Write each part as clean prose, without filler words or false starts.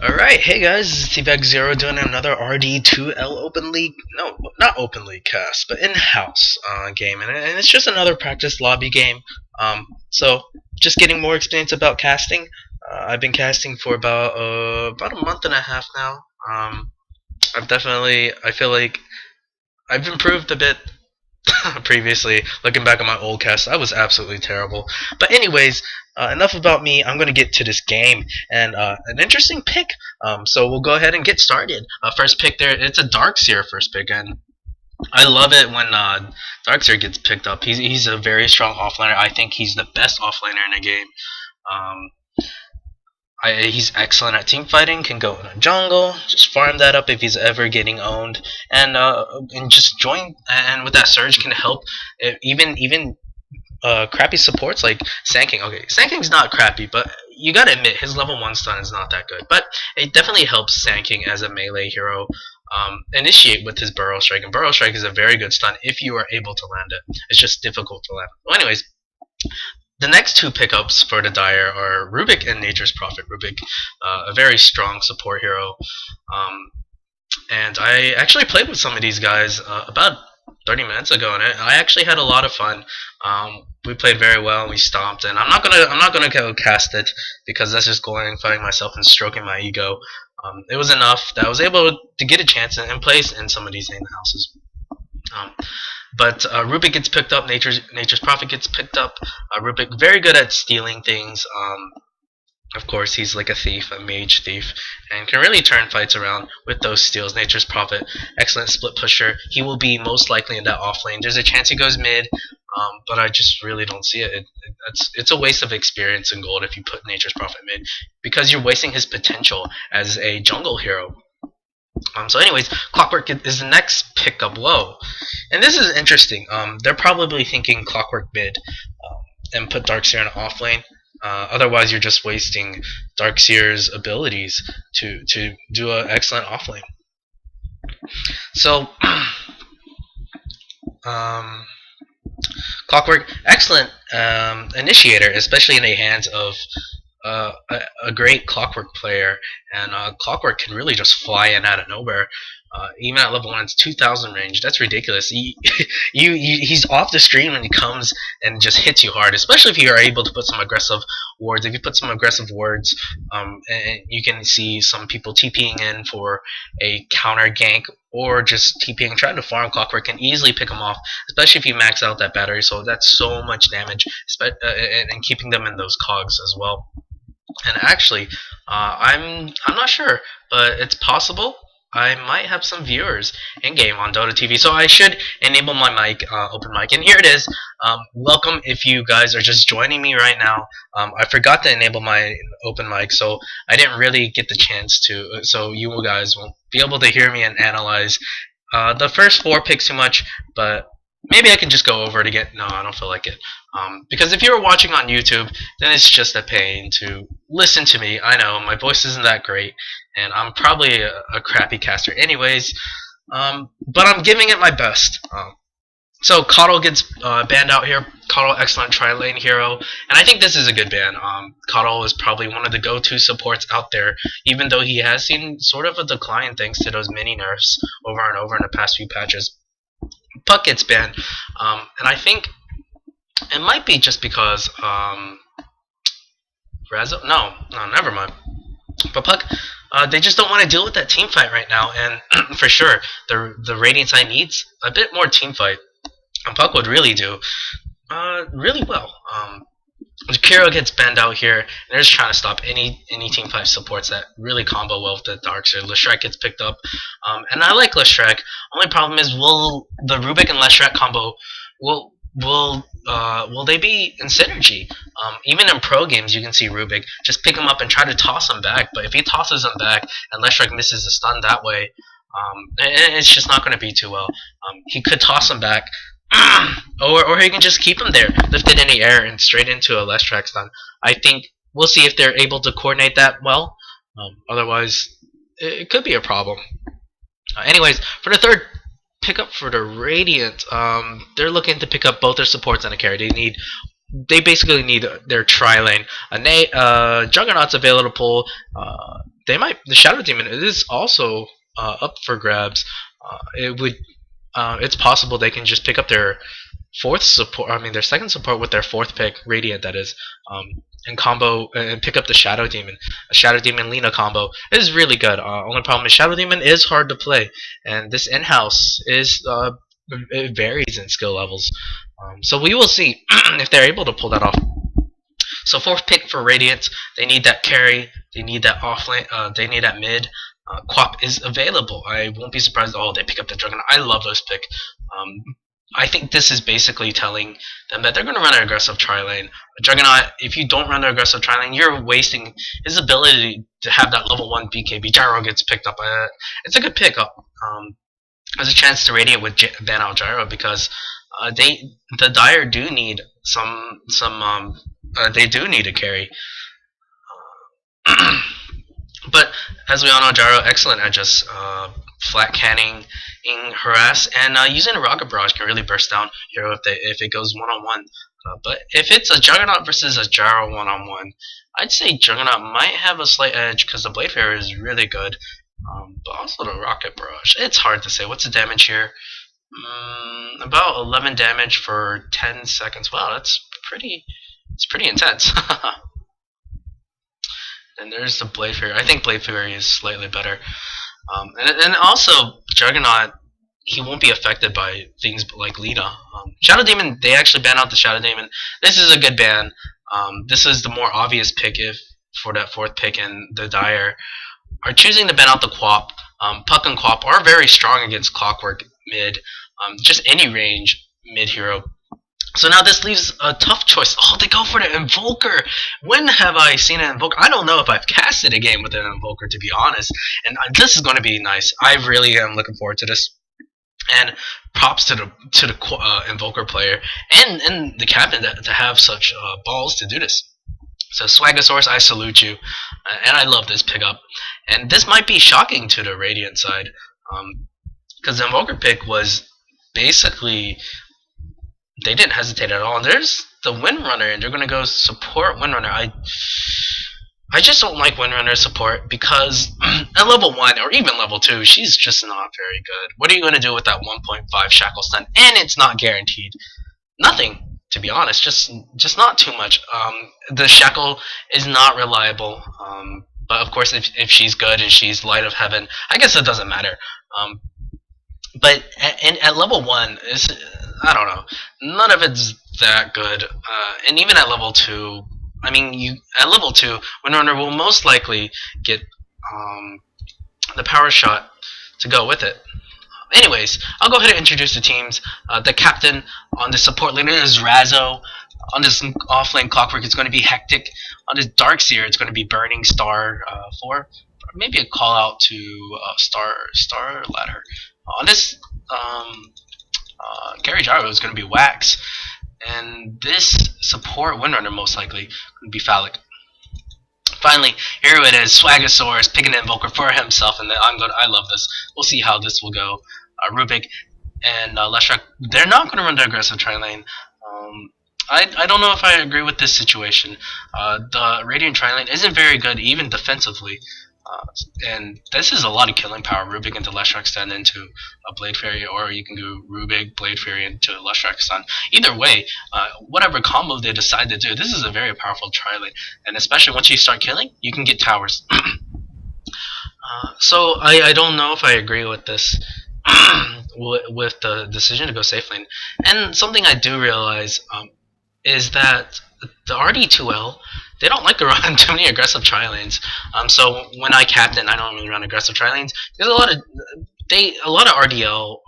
Alright, hey guys, this is T-Bag0 doing another RD2L Open League, no, not Open League cast, but in-house game, and it's just another practice lobby game. So, just getting more experience about casting. I've been casting for about a month and a half now. I feel like I've improved a bit. Previously, looking back at my old cast, I was absolutely terrible. But anyways, enough about me. I'm gonna get to this game and an interesting pick. So we'll go ahead and get started. First pick there, it's a Darkseer first pick, and I love it when Darkseer gets picked up. He's a very strong offlaner. I think he's the best offlaner in the game. Um, he's excellent at team fighting. Can go in a jungle, just farm that up if he's ever getting owned, and just join. And with that surge, can help even crappy supports like Sand King. Okay, Sand King's not crappy, but you gotta admit his level 1 stun is not that good. But it definitely helps Sand King as a melee hero initiate with his Burrow Strike, and Burrow Strike is a very good stun if you are able to land it. It's just difficult to land. Well, anyways, the next two pickups for the Dire are Rubik and Nature's Prophet. Rubik, a very strong support hero, um, and I actually played with some of these guys about 30 minutes ago, and I actually had a lot of fun. We played very well, and we stomped. And I'm not gonna go cast it because that's just going fighting myself and stroking my ego. It was enough that I was able to get a chance and place in some of these in houses. Um, but Rubik gets picked up. Nature's Prophet gets picked up. Rubik very good at stealing things. Of course, he's like a thief, a mage thief, and can really turn fights around with those steals. Nature's Prophet, excellent split pusher. He will be most likely in that off lane. There's a chance he goes mid, but I just really don't see it. It's a waste of experience and gold if you put Nature's Prophet mid, because you're wasting his potential as a jungle hero. So anyways, Clockwork is the next pickup. Whoa. And this is interesting. They're probably thinking Clockwork mid and put Darkseer in off lane. Otherwise, you're just wasting Darkseer's abilities to do an excellent off lane. So, um, Clockwork, excellent initiator, especially in the hands of a great Clockwork player, and Clockwork can really just fly in out of nowhere. Even at level 1, it's 2,000 range. That's ridiculous. He's off the screen when he comes and just hits you hard, especially if you are able to put some aggressive wards. If you put some aggressive wards, and you can see some people TPing in for a counter gank or just TPing, trying to farm. Clockwork can easily pick them off, especially if you max out that battery. So that's so much damage, and keeping them in those cogs as well. And actually, I'm not sure, but it's possible I might have some viewers in game on Dota TV, so I should enable my mic, open mic. And here it is. Welcome if you guys are just joining me right now. I forgot to enable my open mic, so I didn't really get the chance to. So you guys won't be able to hear me and analyze the first 4 picks too much, but maybe I can just go over it again. No, I don't feel like it. Because if you were watching on YouTube, then it's just a pain to listen to me. I know, my voice isn't that great, and I'm probably a crappy caster anyways, but I'm giving it my best. So Coddle gets banned out here. Coddle, excellent tri-lane hero, and I think this is a good ban. Coddle is probably one of the go-to supports out there, even though he has seen sort of a decline thanks to those mini nerfs over and over in the past few patches. Puck gets banned, and I think it might be just because no, never mind. But Puck, they just don't want to deal with that team fight right now, and for sure, the Radiant side needs a bit more team fight, and Puck would really do really well. Kiro gets banned out here, and they're just trying to stop any team fight supports that really combo well with the Darkseer. Leshrac gets picked up, and I like Leshrac. Only problem is, will the Rubik and Leshrac combo will they be in synergy? Even in pro games, you can see Rubik just pick him up and try to toss him back. But if he tosses him back and Leshrac misses a stun that way, it's just not going to be too well. He could toss him back, or he can just keep him there, lifted in the air and straight into a Leshrac stun. I think we'll see if they're able to coordinate that well. Otherwise, it could be a problem. Anyways, for the third pickup for the Radiant, they're looking to pick up both their supports and a carry. They basically need their tri-lane. Juggernaut's available to pull the Shadow Demon is also up for grabs. It's possible they can just pick up their fourth support. I mean, their second support with their fourth pick, Radiant, that is, and combo and pick up the Shadow Demon. A Shadow Demon Lina combo is really good. Only problem is Shadow Demon is hard to play, and this in-house is it varies in skill levels. So we will see if they're able to pull that off. So fourth pick for Radiant, they need that carry, they need that offlane, they need that mid. Quap is available. I won't be surprised. Oh, they pick up the Juggernaut. I love those pick. I think this is basically telling them that they're going to run an aggressive tri-lane. Juggernaut, if you don't run an aggressive tri-lane, you're wasting his ability to have that level 1 BKB. Gyro gets picked up. It's a good pick up. There's a chance to Radiant with ban out Gyro because the Dire do need they do need a carry. But as we all know, Gyro excellent at just flat canning, harass, and using a rocket barrage can really burst down Hero if it goes one-on-one. But if it's a Juggernaut versus a Gyro one-on-one, I'd say Juggernaut might have a slight edge because the Blade Fair is really good. But also the rocket barrage. It's hard to say. What's the damage here? About 11 damage for 10 seconds. Wow, that's pretty. It's pretty intense. And there's the Blade Fury. I think Blade Fury is slightly better. And also, Juggernaut, he won't be affected by things like Lina. Shadow Demon, they actually ban out the Shadow Demon. This is a good ban. This is the more obvious pick for that fourth pick, and the Dire are choosing to ban out the Quap. Puck and Quap are very strong against Clockwork mid. Just any range mid hero. So now this leaves a tough choice. Oh, they go for the Invoker. When have I seen an Invoker? I don't know if I've casted a game with an Invoker, to be honest. And this is going to be nice. I really am looking forward to this. And props to the Invoker player and the captain to have such balls to do this. So Swagasaurus, I salute you. And I love this pickup. And this might be shocking to the Radiant side. Because the Invoker pick was basically... They didn't hesitate at all. And there's the Windrunner, and they're going to go support Windrunner. I just don't like Windrunner support because at level 1 or even level 2, she's just not very good. What are you going to do with that 1.5 Shackle stun? And it's not guaranteed. Nothing, to be honest. Just not too much. The Shackle is not reliable. But of course, if she's good and she's Light of Heaven, I guess it doesn't matter. But at level 1, I don't know. None of it's that good. And even at level 2, I mean, at level 2, Windrunner will most likely get the power shot to go with it. Anyways, I'll go ahead and introduce the teams. The captain on the support laner is Razzo. On this offlane Clockwork, it's going to be Hectic. On this Darkseer, it's going to be Burning Star 4. Maybe a call out to Star Ladder. On this Gary Gyro is going to be Wax, and this support Windrunner most likely going to be Phallic. Finally, here it is, Swagasaurus picking an Invoker for himself, and I love this. We'll see how this will go. Rubik and Leshrac, they're not going to run the aggressive tri-lane. I don't know if I agree with this situation. The Radiant tri-lane isn't very good, even defensively. And this is a lot of killing power. Rubik into Leshrac stun into a Blade Fairy, or you can go Rubik, Blade Fairy into Leshrac stun. Either way, whatever combo they decide to do, this is a very powerful tri-lane. And especially once you start killing, you can get towers. So I don't know if I agree with this, with the decision to go safe lane. And something I do realize is that the RD2L, they don't like to run too many aggressive tri-lanes. So when I captain, I don't really run aggressive tri-lanes because a lot of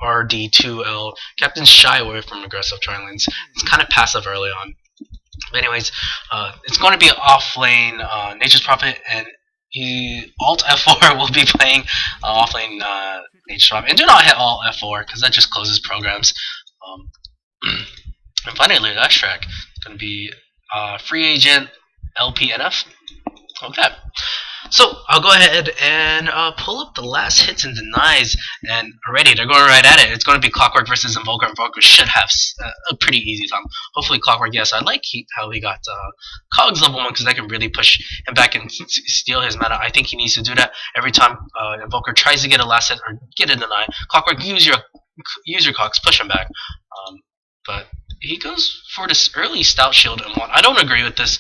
RD2L captains shy away from aggressive tri-lanes. It's kind of passive early on. But anyways, it's going to be an off-lane Nature's Prophet, and Alt F4 will be playing off-lane Nature's Prophet. And do not hit Alt F4 because that just closes programs. And finally, Leshrac is going to be free agent LPNF. Okay. So I'll go ahead and pull up the last hits and denies, and already they're going right at it. It's going to be Clockwork versus Invoker. Invoker should have a pretty easy time. Hopefully Clockwork. Yes, I like how he got Cogs level 1 because that can really push him back and steal his mana. I think he needs to do that every time Invoker tries to get a last hit or get a deny. Clockwork, use your Cogs, push him back. But he goes for this early Stout Shield and one. I don't agree with this.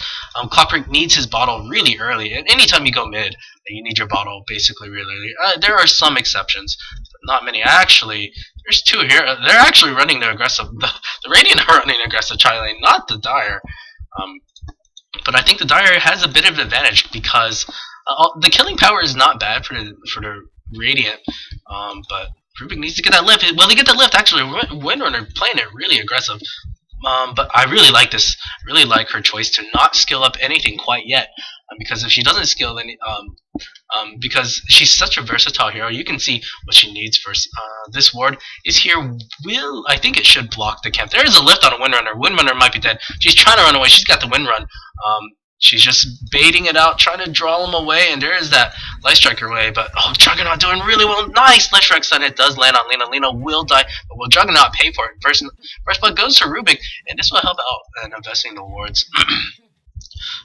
Clockwork needs his bottle really early. And anytime you go mid, you need your bottle basically really early. There are some exceptions, but not many. Actually, there's two here. They're actually running the aggressive. The Radiant are running aggressive tri lane, not the Dire. But I think the Dire has a bit of an advantage because the killing power is not bad for the Radiant. But Rubik needs to get that lift. Well, they get the lift actually. Windrunner playing it really aggressive. But I really like this. Really like her choice to not skill up anything quite yet, because if she doesn't skill, then because she's such a versatile hero, you can see what she needs first. This ward is here. I think it should block the camp. There is a lift on a Windrunner. Windrunner might be dead. She's trying to run away. She's got the Windrun. She's just baiting it out, trying to draw him away, and there is that Light Striker away. But Juggernaut doing really well. Nice Light Strike stun. It does land on Lena. Lena will die, but will Juggernaut pay for it? First blood goes to Rubik, and this will help out in investing the wards.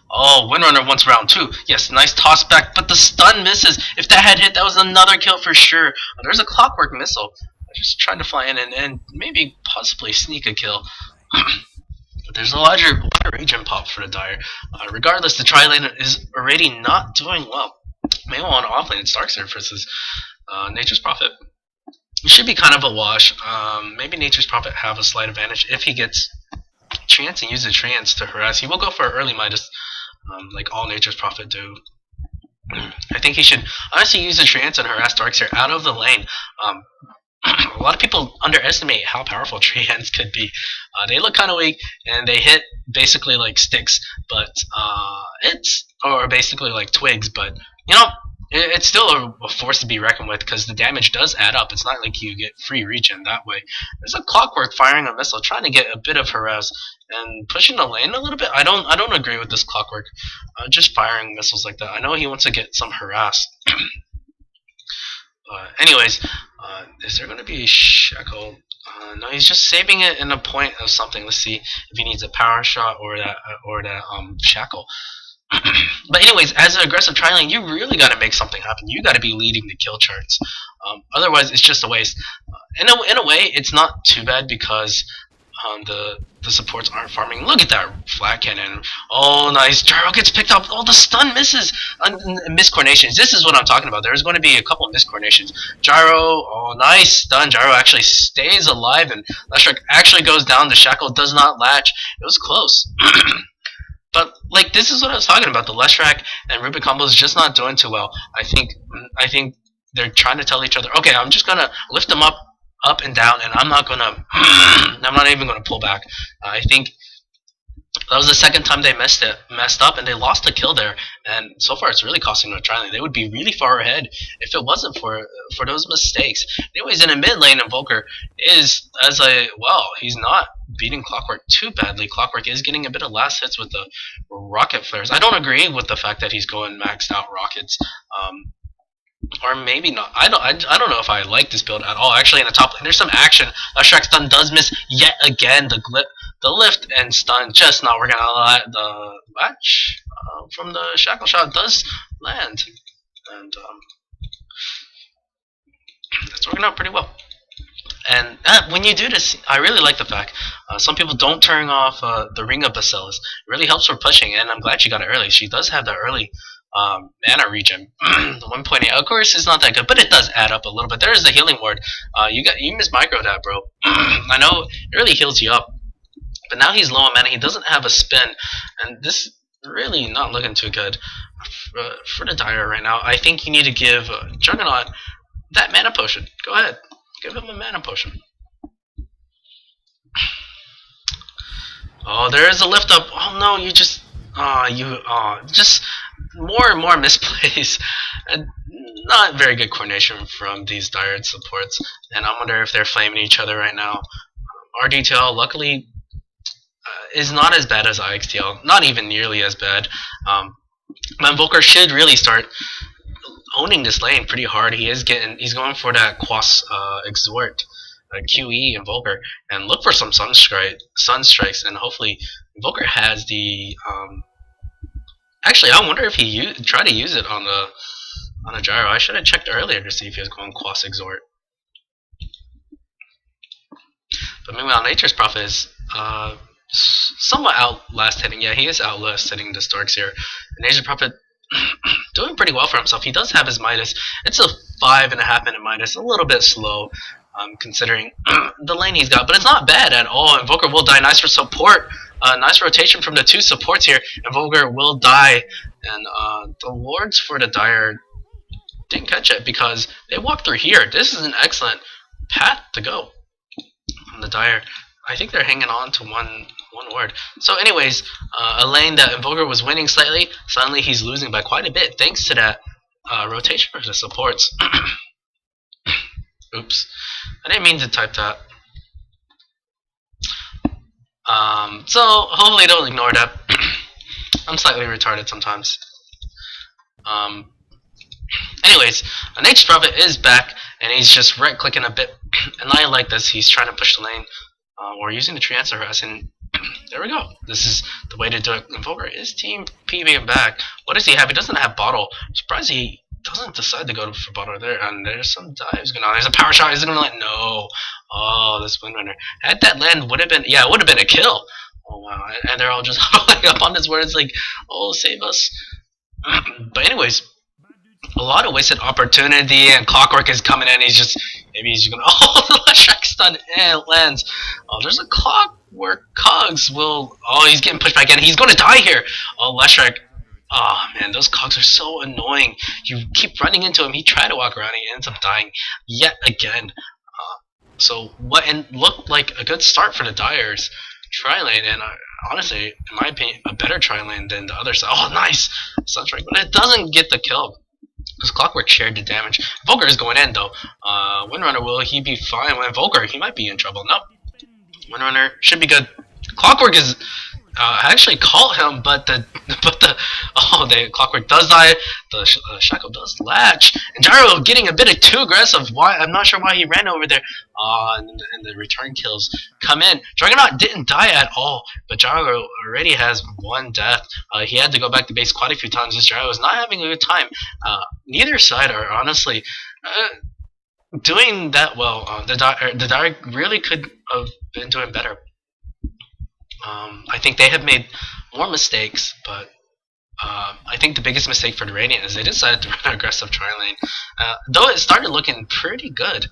Oh, Windrunner wants round 2. Yes, nice toss back, but the stun misses. If that had hit, that was another kill for sure. There's a Clockwork missile. Just trying to fly in and maybe possibly sneak a kill. There's a larger region pop for the Dire. Regardless, the tri-lane is already not doing well. Maybe on offlane, it's Darkseer versus Nature's Prophet. It should be kind of a wash. Maybe Nature's Prophet have a slight advantage if he gets Trance and uses Trance to harass. He will go for early Midas, like all Nature's Prophet do. I think he should honestly use the Trance and harass Darkseer out of the lane. A lot of people underestimate how powerful Trance could be. They look kind of weak, and they hit basically like sticks, but or basically like twigs. But you know, it's still a force to be reckoned with because the damage does add up. It's not like you get free regen that way. There's a Clockwork firing a missile, trying to get a bit of harass and pushing the lane a little bit. I don't agree with this Clockwork. Just firing missiles like that. I know he wants to get some harass. Anyways, is there going to be a Shackle? No, he's just saving it in a point of something. Let's see if he needs a power shot or that Shackle. But anyways, as an aggressive tri-lane, you really got to make something happen. You got to be leading the kill charts. Otherwise, it's just a waste. In a way, it's not too bad because the supports aren't farming. Look at that flat cannon. Oh, nice. Gyro gets picked up. Oh, the stun misses. Miscoordinations. This is what I'm talking about. There's going to be a couple of miscoordinations. Gyro, oh, nice stun. Gyro actually stays alive, and Leshrac actually goes down. The Shackle does not latch. It was close. But like, this is what I was talking about. The Leshrac and Rubik combo is just not doing too well. I think they're trying to tell each other, okay, I'm just gonna lift them up and down, and I'm not even gonna pull back. I think that was the second time they messed up, and they lost the kill there. And so far, it's really costing them a tri-lane. They would be really far ahead if it wasn't for those mistakes. Anyways, in a mid lane, Invoker is he's not beating Clockwork too badly. Clockwork is getting a bit of last hits with the rocket flares. I don't agree with the fact that he's going maxed out rockets. Or maybe not. I don't know if I like this build at all. Actually, in the top lane, there's some action. Leshrac stun does miss yet again. The lift and stun just not working out. The latch from the Shackle shot does land, and it's working out pretty well. And when you do this, I really like the fact some people don't turn off the Ring of Bacillus. It really helps for pushing, and I'm glad she got it early. She does have the early mana regen. The 1.8, of course, is not that good, but it does add up a little bit. There is the healing ward. You miss micro that, bro. I know it really heals you up, but now he's low on mana. He doesn't have a spin, and this really not looking too good for the Dire right now. I think you need to give Juggernaut that mana potion. Go ahead, give him a mana potion. Oh, there is a lift up. Oh no, you just just more and more misplays, and not very good coordination from these Dire supports. And I wonder if they're flaming each other right now. RD2L, luckily, is not as bad as IXTL, not even nearly as bad. Invoker should really start owning this lane pretty hard. He's going for that Quas Exhort, QE Invoker, and look for some Sun Strikes, and hopefully Invoker has the. Actually, I wonder if he tried to use it on a gyro. I should have checked earlier to see if he was going Quas Exhort. But meanwhile, Nature's Prophet is somewhat outlast hitting. Yeah, he is outlast hitting the Storks here. And Nature's Prophet doing pretty well for himself. He does have his Midas. It's a 5.5 minute Midas, a little bit slow considering the lane he's got, but it's not bad at all. Invoker will die. Nice for support. Nice rotation from the two supports here. Invoker will die, and the wards for the Dire didn't catch it because they walked through here. This is an excellent path to go on the Dire. I think they're hanging on to one ward. So anyways, a lane that Invoker was winning slightly, suddenly he's losing by quite a bit thanks to that rotation for the supports. Oops. I didn't mean to type that. So hopefully don't ignore that. I'm slightly retarded sometimes. Anyways, Nature's Prophet is back, and he's just right-clicking a bit. And I like this. He's trying to push the lane. We're using the tree answer harass, and there we go. This is the way to do it. Invoker is team PBing back. What does he have? He doesn't have bottle. I'm surprised he doesn't decide to go for bottle there. And there's some dives going on. There's a power shot. Is it going to land? No. Oh, this Windrunner. Had that land, would have been, yeah, it would have been a kill. Oh, wow. And they're all just huddling up on this where it's like, oh, save us. But anyways, a lot of wasted opportunity, and Clockwork is coming in. He's just, maybe he's gonna, oh, the Leshrac stun, and it lands. Oh, there's a Clockwork. Cogs will, oh, he's getting pushed back in. He's gonna die here. Oh, Leshrac. Oh man, those cogs are so annoying. You keep running into him. He tried to walk around. He ends up dying yet again. So what and looked like a good start for the Dyers tri-lane, and honestly, in my opinion, a better tri-lane than the other side. Oh, nice Sunstrike, but it doesn't get the kill because Clockwork shared the damage. Volker is going in though. Windrunner, will he be fine? When Volker, he might be in trouble. Nope. Windrunner should be good. Clockwork is. I actually caught him, but the Clockwork does die. The Shackle does latch, and Gyro getting a bit too aggressive. Why? I'm not sure why he ran over there. And the return kills come in. Juggernaut didn't die at all, but Gyro already has one death. He had to go back to base quite a few times. This Gyro is not having a good time. Neither side are honestly doing that well. The Dire really could have been doing better. I think they have made more mistakes, but I think the biggest mistake for the Radiant is they decided to run an aggressive tri-lane. Though it started looking pretty good.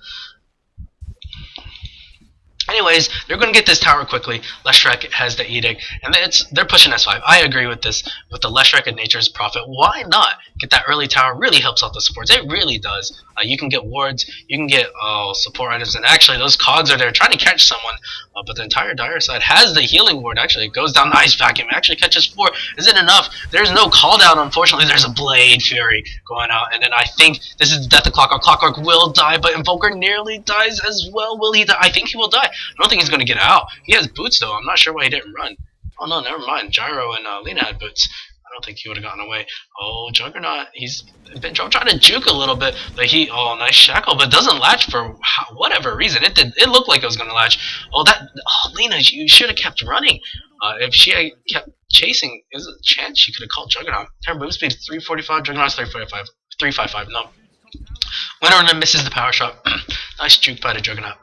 Anyways, they're going to get this tower quickly. Leshrac has the Edict, and they're pushing S5. I agree with this, with the Leshrac and Nature's Prophet. Why not get that early tower? Really helps out the supports. It really does. You can get wards, you can get support items, and actually those cogs are there trying to catch someone, but the entire Dire side has the healing ward. Actually, it goes down the Ice Vacuum. It actually catches 4. Is it enough? There's no call down, unfortunately. There's a Blade Fury going out, and then I think this is the death of Clockwork. Clockwork will die, but Invoker nearly dies as well. Will he die? I think he will die. I don't think he's going to get out. He has boots, though. I'm not sure why he didn't run. Oh, no, never mind. Gyro and Lena had boots. I don't think he would have gotten away. Oh, Juggernaut. He's been trying to juke a little bit, but oh, nice shackle, but doesn't latch for whatever reason. It looked like it was going to latch. Oh, Lena, you should have kept running. If she had kept chasing, there's a chance she could have called Juggernaut. Her move speed is 345, Juggernaut's 345. 355, no. Windrunner misses the power shot. Nice juke by the Juggernaut.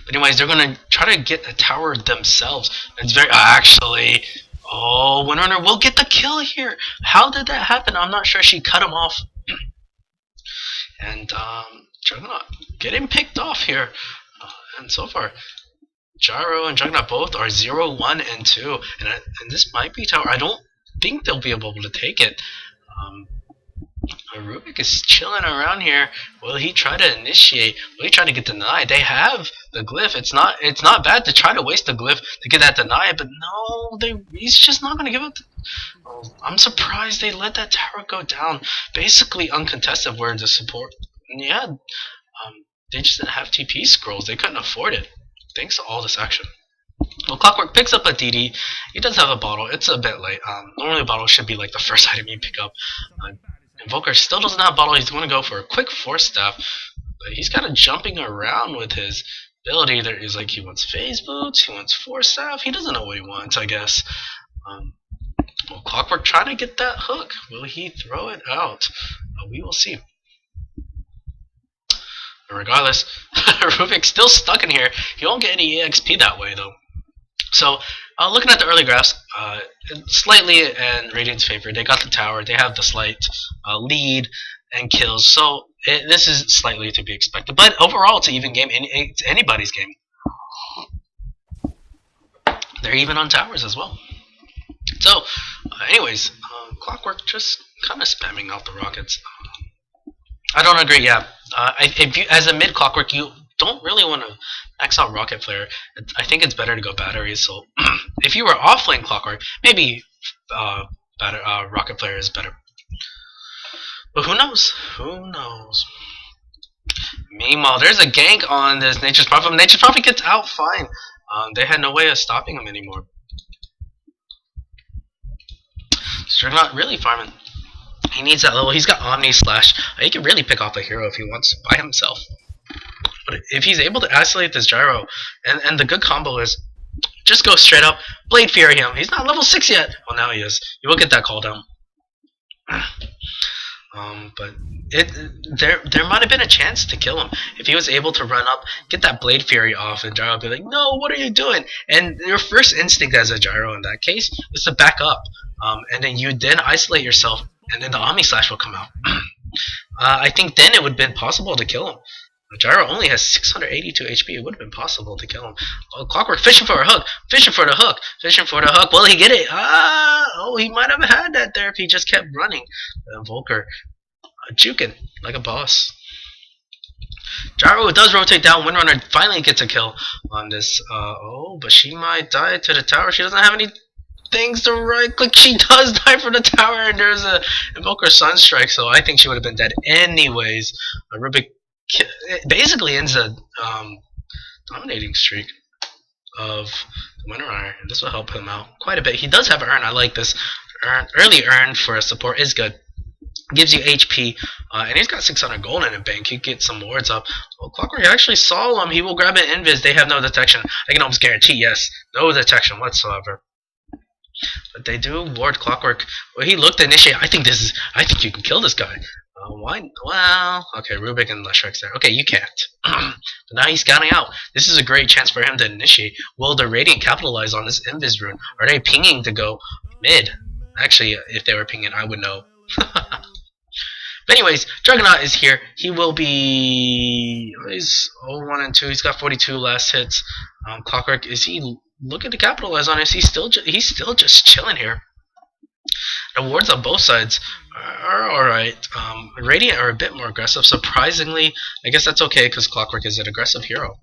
But anyways, they're going to try to get a tower themselves. It's very... actually... Oh, Windrunner will get the kill here. How did that happen? I'm not sure. She cut him off. And Juggernaut getting picked off here. And so far, Gyro and Juggernaut both are 0, 1, and 2. And this might be tower. I don't think they'll be able to take it. Rubik is chilling around here. Will he try to initiate? Will he try to get denied? They have the glyph. It's not bad to try to waste the glyph to get that denied, but no, he's just not gonna give it. I'm surprised they let that tower go down. Basically uncontested where the support. Yeah, they just didn't have TP scrolls. They couldn't afford it. Thanks to all this action. Well, Clockwork picks up a DD. He does have a bottle. It's a bit late. Normally a bottle should be like the first item you pick up. Invoker still doesn't have a bottle. He's going to go for a quick Force Staff. But he's kind of jumping around with his ability. There is like he wants Phase Boots, he wants Force Staff. He doesn't know what he wants, I guess. Well, Clockwork trying to get that hook. Will he throw it out? We will see. Regardless, Rubik's still stuck in here. He won't get any EXP that way, though. So, looking at the early graphs, Slightly in Radiant's favor. They got the tower. They have the slight lead and kills. So, this is slightly to be expected. But overall, it's an even game. It's anybody's game. They're even on towers as well. So, anyways, Clockwork just kind of spamming out the rockets. I don't agree. Yeah, if you, as a mid Clockwork, you don't really want to max out Rocket Flare. I think it's better to go batteries. So, if you were offlane Clockwork, maybe Rocket Flare is better. But who knows? Who knows? Meanwhile, there's a gank on this Nature's Prophet. Nature's Prophet gets out fine. They had no way of stopping him anymore. So they're not really farming. He needs that level. He's got Omni Slash. He can really pick off a hero if he wants by himself. But if he's able to isolate this Gyro, and the good combo is just go straight up, Blade Fury him. He's not level 6 yet. Well, now he is. You will get that cooldown. But there might have been a chance to kill him if he was able to run up, get that Blade Fury off, and Gyro would be like, "No, what are you doing?" And your first instinct as a Gyro in that case is to back up, and then you isolate yourself, and then the Omni Slash will come out. I think then it would have been possible to kill him. Gyro only has 682 HP. It would have been possible to kill him. Oh, Clockwork fishing for a hook, fishing for the hook, fishing for the hook. Will he get it? Oh, he might have had that there if he just kept running. Volker juking like a boss. Gyro does rotate down. Windrunner finally gets a kill on this. Oh, but she might die to the tower. She doesn't have any things to right click. She does die from the tower, and there's a Invoker Sunstrike. So I think she would have been dead anyways. Rubik basically ends a dominating streak of the Windrunner, and this will help him out quite a bit. He does have Earn. I like this. Early Earn for a support is good. Gives you HP, and he's got 600 gold in a bank. He gets some wards up. Well, Clockwork actually saw him. He will grab an Invis. They have no detection. I can almost guarantee, yes, no detection whatsoever. But they do ward Clockwork. Well, he looked to initiate. I think you can kill this guy. Why? Well, okay, Rubik and Leshrek's there. Okay, you can't. But now he's scouting out. This is a great chance for him to initiate. Will the Radiant capitalize on this Invis rune? Are they pinging to go mid? Actually, if they were pinging, I would know. But anyways, Juggernaut is here. He will be... He's 0-1 and 2. He's got 42 last hits. Clockwork, is he looking to capitalize on this? He's still just chilling here. The wards on both sides are alright. Radiant are a bit more aggressive. Surprisingly, I guess that's okay because Clockwork is an aggressive hero.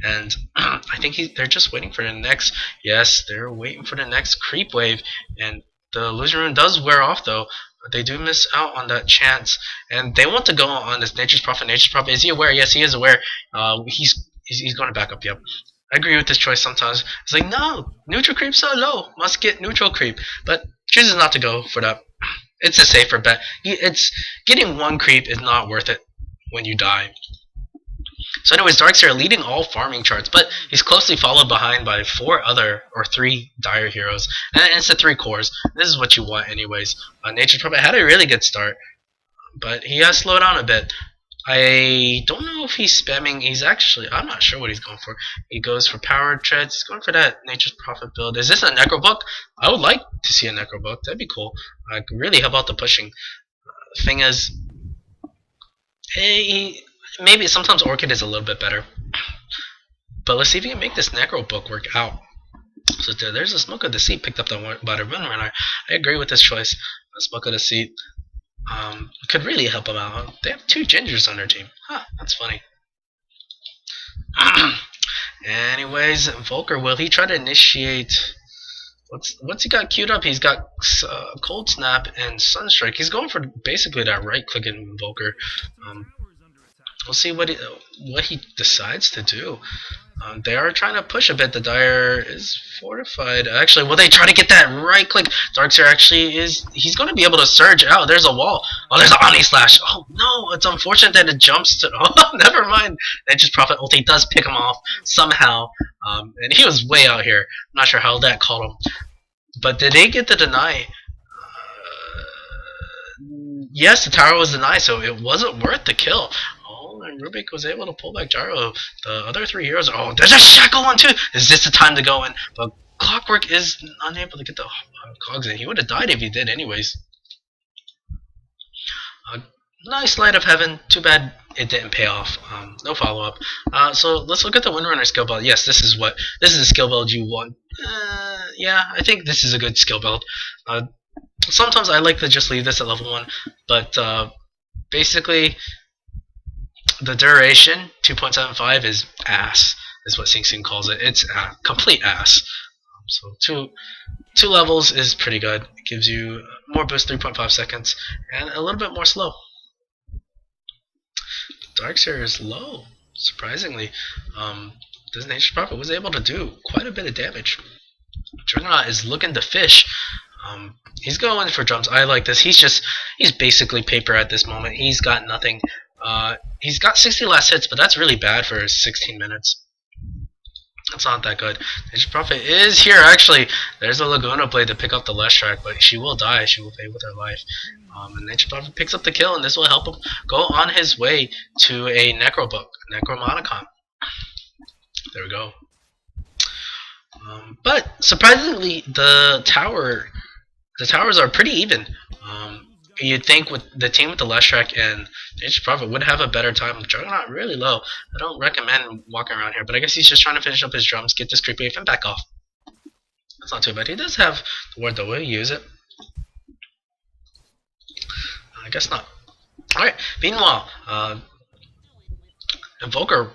And I think they're just waiting for the next... Yes, they're waiting for the next creep wave. And the illusion rune does wear off though. They do miss out on that chance, and they want to go on this Nature's Prophet. Nature's Prophet, is he aware? Yes, he is aware. He's going to back up. Yep, I agree with this choice. Sometimes it's like, no, neutral creep so low, must get neutral creep, but chooses not to go for that. It's a safer bet. It's getting one creep is not worth it when you die. So anyways, Darkseer leading all farming charts, but he's closely followed behind by 3 dire heroes, and it's the 3 cores. This is what you want anyways. Nature's Prophet had a really good start, but he has slowed down a bit. I don't know if he's spamming. I'm not sure what he's going for. He goes for power treads. He's going for that Nature's Prophet build. Is this a Necro Book? I would like to see a Necro Book. That'd be cool. Could really help out the pushing. The thing is, maybe sometimes Orchid is a little bit better. But let's see if we can make this Necro Book work out. So there's a Smoke of Deceit picked up by the Windrunner. I agree with this choice. Smoke of Deceit could really help them out. They have 2 Gingers on their team. Huh, that's funny. Anyways, Volker, will he try to initiate... What's he got queued up? He's got Cold Snap and Sunstrike. He's going for basically that right click in Volker. we'll see what he decides to do. They are trying to push a bit. The Dire is fortified. Actually, will they try to get that right click? Darkseer actually is. He's going to be able to surge out. There's a wall. Oh, there's an Omni Slash. Oh, no. It's unfortunate that it jumps to. Oh, never mind. Nature's Prophet ulti does pick him off somehow. And he was way out here. I'm not sure how that caught him. But did they get the deny? Yes, the tower was denied, so it wasn't worth the kill. Oh, and Rubik was able to pull back Gyro. The other 3 heroes. Oh, there's a Shackle one too. Is this the time to go in? But Clockwork is unable to get the cogs in. He would have died if he did, anyways. Nice Light of Heaven. Too bad it didn't pay off. No follow up. So let's look at the Windrunner skill build. Yes, this is the skill build you want. Yeah, I think this is a good skill build. Sometimes I like to just leave this at level 1, but basically the duration 2.75 is ass, is what Sing Sing calls it. It's complete ass. So two levels is pretty good. It gives you more boost, 3.5 seconds, and a little bit more slow. Darkseer is low, surprisingly. This Nature's Prophet was able to do quite a bit of damage. Juggernaut is looking to fish. He's going for jumps. I like this. He's basically paper at this moment. He's got nothing. He's got 60 last hits, but that's really bad for 16 minutes. That's not that good. Nature's Prophet is here, actually. There's a Laguna Blade to pick up the last track, but she will die. She will pay with her life. And Nature's Prophet picks up the kill, and this will help him go on his way to a Necromonicon. There we go. But surprisingly, the towers are pretty even. You'd think with the team with the last track and Nature's Prophet would have a better time. Juggernaut really low. I don't recommend walking around here, but I guess he's just trying to finish up his drums, get this creep wave, and back off. That's not too bad. He does have the ward though. Will he use it? I guess not. Alright, meanwhile, Invoker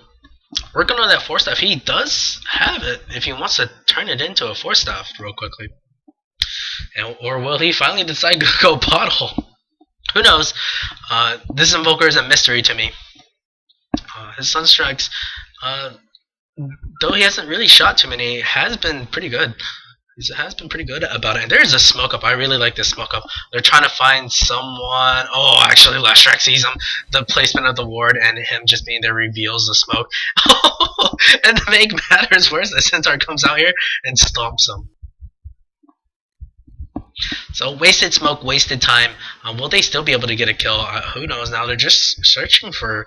working on that Force Staff. He does have it if he wants to turn it into a Force Staff real quickly. Or will he finally decide to go bottle? Who knows? This Invoker is a mystery to me. His Sunstrikes, though he hasn't really shot too many, has been pretty good. He has been pretty good about it. And there's a smoke up. I really like this smoke up. They're trying to find someone. Oh, actually, Last Track sees him. The placement of the ward and him just being there reveals the smoke. And to make matters worse, the Centaur comes out here and stomps him. So wasted smoke, wasted time. Will they still be able to get a kill? Who knows? Now they're just searching for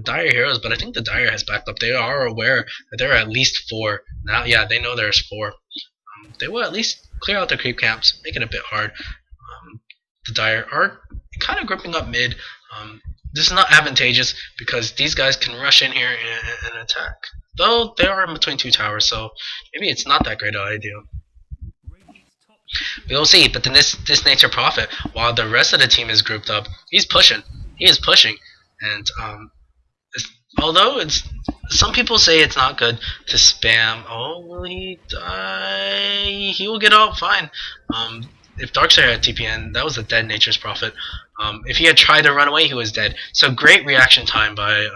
Dire heroes, but I think the Dire has backed up. They are aware that there are at least 4. Now, yeah, they know there's 4. They will at least clear out the creep camps, make it a bit hard. The Dire are kind of gripping up mid. This is not advantageous because these guys can rush in here and attack. Though they are in between 2 towers, so maybe it's not that great an idea. We will see, but then this Nature's Prophet, while the rest of the team is grouped up, he's pushing. He is pushing, and although some people say it's not good to spam. Oh, will he die? He will get out fine. If Darkseer had TPN, that was a dead Nature's Prophet. If he had tried to run away, he was dead. So great reaction time by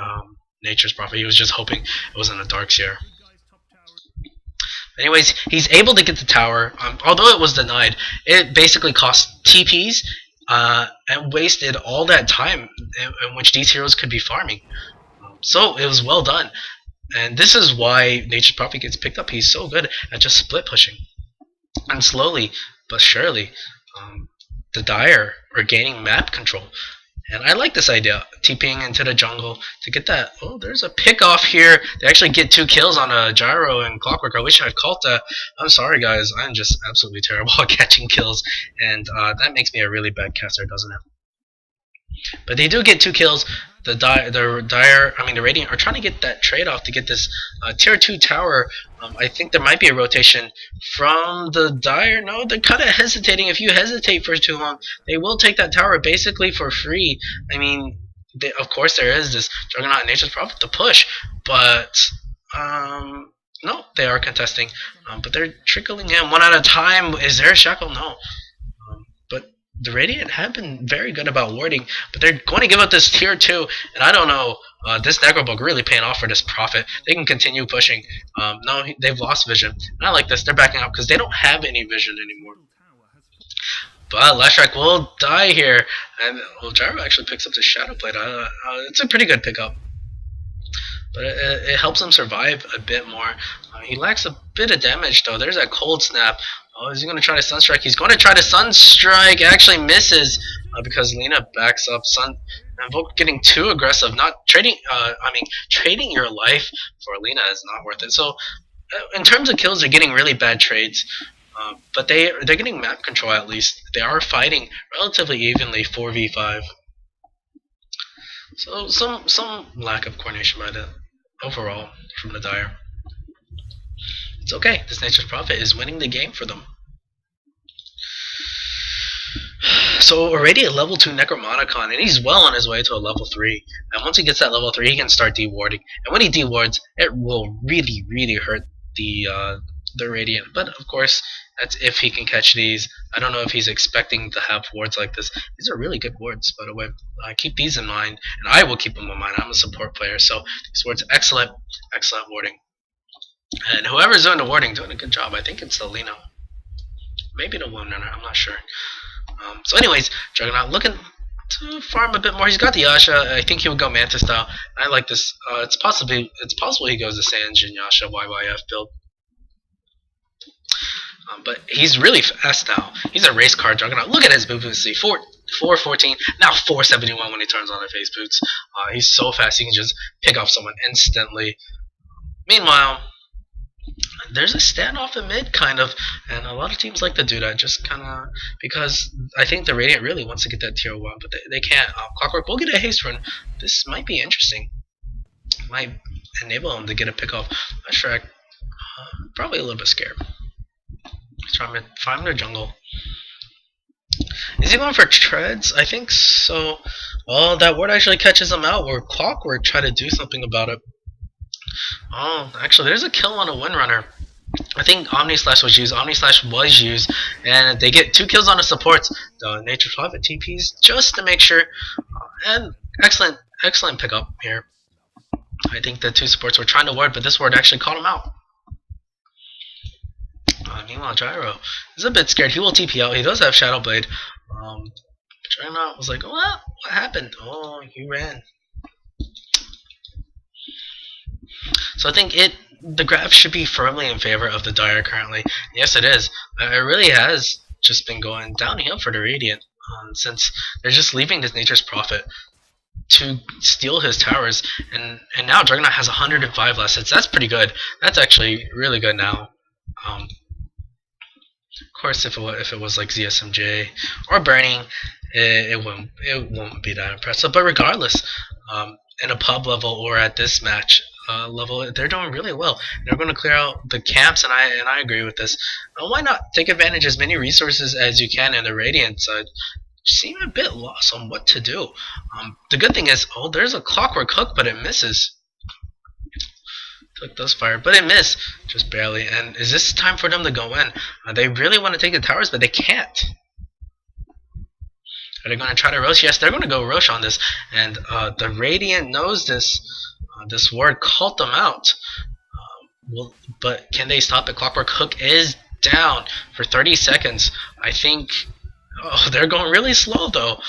Nature's Prophet. He was just hoping it wasn't a Darkseer. Anyways, he's able to get the tower. Although it was denied, it basically cost TPs and wasted all that time in which these heroes could be farming. So it was well done. And this is why Nature's Prophet gets picked up. He's so good at just split pushing. And slowly but surely, the Dire are gaining map control. And I like this idea, TPing into the jungle to get that. Oh, there's a pick off here. They actually get 2 kills on a Gyro and Clockwork. I wish I had caught that. I'm sorry, guys. I'm just absolutely terrible at catching kills. And that makes me a really bad caster, doesn't it? But they do get 2 kills. The Radiant are trying to get that trade-off to get this tier 2 tower. I think there might be a rotation from the Dire. No, they're kind of hesitating. If you hesitate for too long, they will take that tower basically for free. I mean, of course there is this Juggernaut and Nature's Prophet to push, but no, they are contesting. But they're trickling in one at a time. Is there a shackle? No. But the Radiant have been very good about warding, but they're going to give up this tier 2, and I don't know, this Necrobug really paying off for this Prophet. They can continue pushing. No, they've lost vision. And I like this, they're backing up because they don't have any vision anymore. But Leshrac will die here, and well, Gyro actually picks up the Shadow Blade. It's a pretty good pickup. But it helps him survive a bit more. He lacks a bit of damage though. There's that Cold Snap. Oh, is he going to try to Sunstrike? He's going to try to Sunstrike. Actually misses because Lina backs up. And Volk getting too aggressive. Not trading. Trading your life for Lina is not worth it. So, in terms of kills, they're getting really bad trades. But they're getting map control at least. They are fighting relatively evenly 4v5. So some lack of coordination by the overall from the Dire. It's okay. This Nature's Prophet is winning the game for them. So already a level 2 Necromonicon, and he's well on his way to a level 3. And once he gets that level 3, he can start dewarding. And when he dewards, it will really, really hurt the Radiant. But of course, that's if he can catch these. I don't know if he's expecting to have wards like this. These are really good wards, by the way. Keep these in mind, and I will keep them in mind. I'm a support player, so these wards, excellent, excellent warding. And whoever's doing the warding, doing a good job. I think it's the Lino. Maybe the One Runner, I'm not sure. So anyways, Juggernaut looking to farm a bit more. He's got the Yasha. I think he would go Manta style. I like this. It's possible he goes the Sanjin Yasha YYF build. But he's really fast now. He's a race car Juggernaut. Look at his movement speed. 414, now 471 when he turns on the face boots. He's so fast he can just pick off someone instantly. Meanwhile, there's a standoff in mid, kind of, and a lot of teams like to do that, just kind of, because I think the Radiant really wants to get that tier 1, but they can't. Clockwork will get a haste run. This might be interesting. Might enable him to get a pick off. Shrek, probably a little bit scared. He's trying to find their jungle. Is he going for treads? I think so. Oh, that ward actually catches him out, where Clockwork tried to do something about it. Oh, actually, there's a kill on a Windrunner. I think Omni Slash was used. Omni Slash was used, and they get 2 kills on the supports. The Nature's Prophet TPs just to make sure. And excellent, excellent pickup here. I think the 2 supports were trying to ward, but this ward actually caught him out. Meanwhile, Gyro is a bit scared. He will TP out. He does have Shadow Blade. Gyro was like, what happened? Oh, he ran. So I think the graph should be firmly in favor of the Dire currently. Yes, it is. It really has just been going downhill for the Radiant since they're just leaving this Nature's Prophet to steal his towers, and now Juggernaut has 105 less hits. That's pretty good. That's actually really good now. Of course, if it was like ZSMJ or Burning, it won't be that impressive. But regardless, in a pub level or at this match level, they're doing really well. They're going to clear out the camps, and I agree with this. Why not take advantage of as many resources as you can in the Radiant side? Seem a bit lost on what to do. The good thing is, oh, there's a Clockwork hook, but it misses. Hook does fire, but it missed just barely. And is this time for them to go in? They really want to take the towers, but they can't. Are they going to try to Rosh? Yes, they're going to go Rosh on this. And the Radiant knows this. This ward called them out. But can they stop it? Clockwork hook is down for 30 seconds. I think. Oh, they're going really slow though.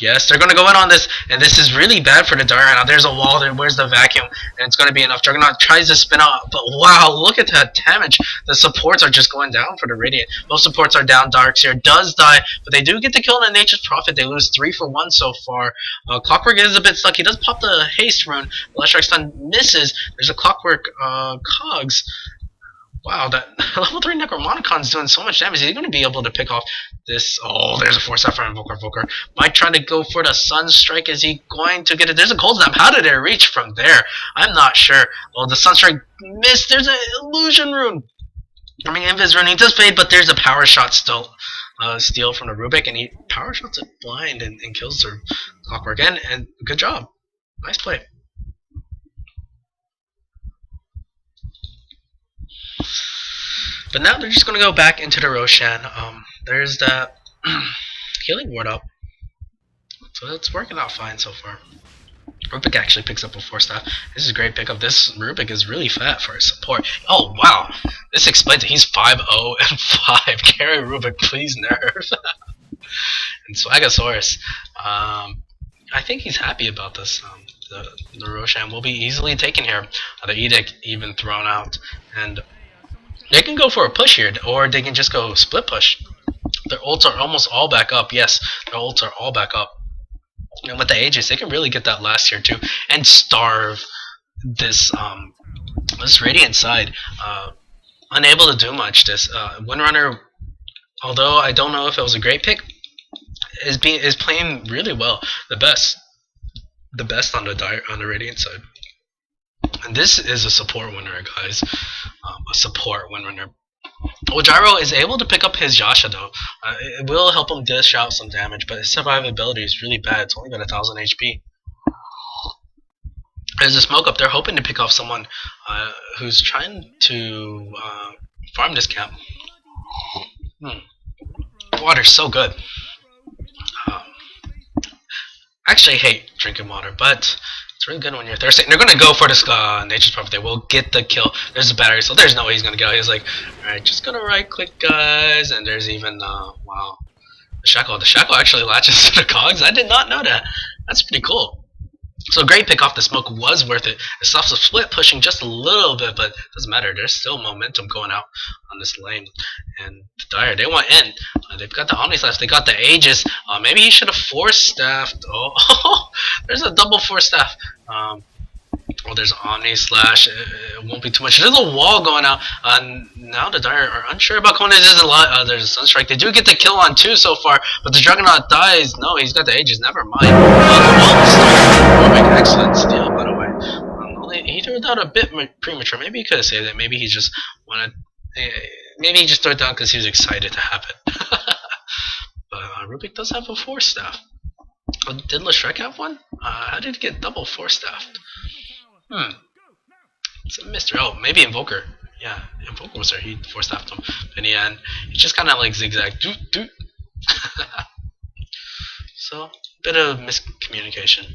Yes, they're going to go in on this, and this is really bad for the Dire. Now there's a wall there. Where's the vacuum? And it's going to be enough. Juggernaut tries to spin out, but wow, look at that damage. The supports are just going down for the Radiant. Most supports are down. Darkseer does die, but they do get the kill on the Nature's Prophet. They lose 3 for 1 so far. Clockwork is a bit stuck. He does pop the haste rune. Electric stun misses. There's a Clockwork cogs. Wow, that level 3 Necromonicon's doing so much damage. Is he going to be able to pick off this? Oh, there's a Force Effort on Volker. Might try to go for the Sunstrike. Is he going to get it? There's a Cold Snap. How did it reach from there? I'm not sure. Well, the Sunstrike missed. There's an Illusion Rune. I mean, Invis Rune. He does fade, but there's a Power Shot still. Steal from the Rubik, and he Power Shots it blind and kills the Clockwork. And good job. Nice play. But now they're just going to go back into the Roshan. There's that. healing ward up. So it's working out fine so far. Rubik actually picks up a 4-staff. This is a great pickup. This Rubik is really fat for his support. Oh, wow. This explains it. He's 5-0 and 5. Carry Rubik, please nerf. And Swagasaurus. I think he's happy about this. The Roshan will be easily taken here. The Edict even thrown out. And they can go for a push here, or they can just go split push. Their ults are almost all back up. Yes, their ults are all back up. And with the Aegis, they can really get that last tier too and starve this this Radiant side. Unable to do much. This Windrunner, although I don't know if it was a great pick, is playing really well. The best on the Radiant side. And this is a support Windrunner, guys. A support Windrunner. Well, Gyro is able to pick up his Yasha though. It will help him dish out some damage, but his survivability is really bad. It's only got 1000 HP. There's a smoke up there, hoping to pick off someone who's trying to farm this camp. Water's so good. I actually hate drinking water, but it's really good when you're thirsty. And they're gonna go for this Nature's Prophet. They will get the kill. There's a battery, so there's no way he's gonna get out. He's like, alright, just gonna right click, guys. And there's even wow, the shackle. The shackle actually latches to the cogs. I did not know that. That's pretty cool. So great pick off the smoke was worth it. It stops the split pushing just a little bit, but it doesn't matter. There's still momentum going out on this lane. And the Dire, they want in. They've got the Omni Slash, they got the Aegis. Maybe he should have 4-staffed. Oh, there's a double 4-staff. Well, there's Omni Slash. It won't be too much. There's a wall going out. Now the Dire are unsure about Kona. There's a lot. There's a Sunstrike. They do get the kill on 2 so far, but the Juggernaut dies. No, he's got the Aegis. Never mind. Excellent steal, by the way. He threw it out a bit premature. Maybe he could have saved it. Maybe he just wanted. Maybe he just threw it down because he was excited to have it. But Rubik does have a 4-staff. Did Leshreck have one? How did he get double 4-staffed? It's a mystery. Oh, maybe Invoker. Yeah, Invoker was there. He 4-staffed him. And yeah, he just kind of like zigzag. Doot, doot. So, bit of miscommunication.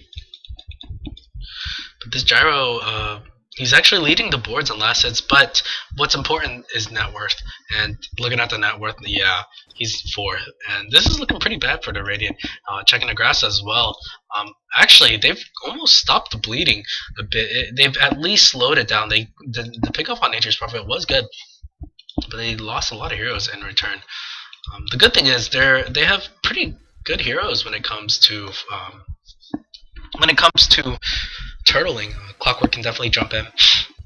But this Gyro, he's actually leading the boards in last hits, but what's important is net worth. And looking at the net worth, yeah, he's 4th. And this is looking pretty bad for the Radiant. Checking the grass as well. Actually, they've almost stopped the bleeding a bit. They've at least slowed it down. The pickoff on Nature's Prophet was good, but they lost a lot of heroes in return. The good thing is they have pretty good heroes when it comes to turtling. Clockwork can definitely jump in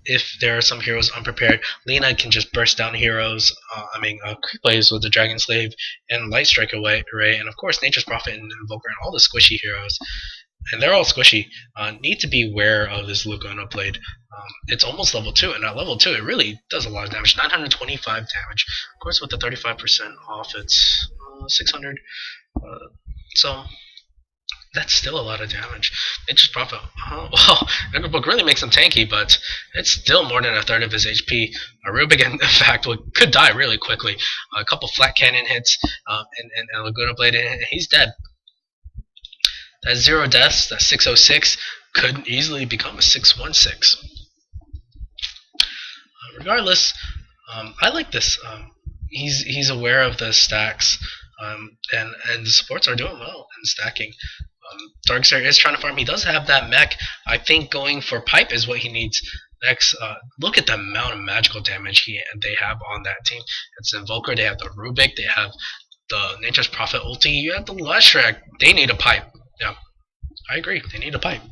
if there are some heroes unprepared. Lina can just burst down heroes. Quick plays with the Dragon Slave and Light Strike array, and of course Nature's Prophet and Invoker and all the squishy heroes. And they're all squishy. Need to be aware of this Lugano blade. It's almost level 2, and at level 2 it really does a lot of damage. 925 damage. Of course with the 35% off it's 600. So that's still a lot of damage. Nature's Prophet, well, Necrobook really makes him tanky, but it's still more than a third of his HP. Rubik, in fact, could die really quickly. A couple flat cannon hits, and a Laguna Blade, and he's dead. That 0 deaths, that 606, could easily become a 616. Regardless, I like this. He's aware of the stacks, and the supports are doing well in stacking. Darkseer is trying to farm. He does have that mech. I think going for pipe is what he needs next. Look at the amount of magical damage they have on that team. It's Invoker, they have the Rubik, they have the Nature's Prophet ulti, you have the Leshreck. They need a pipe. Yeah, I agree. They need a pipe.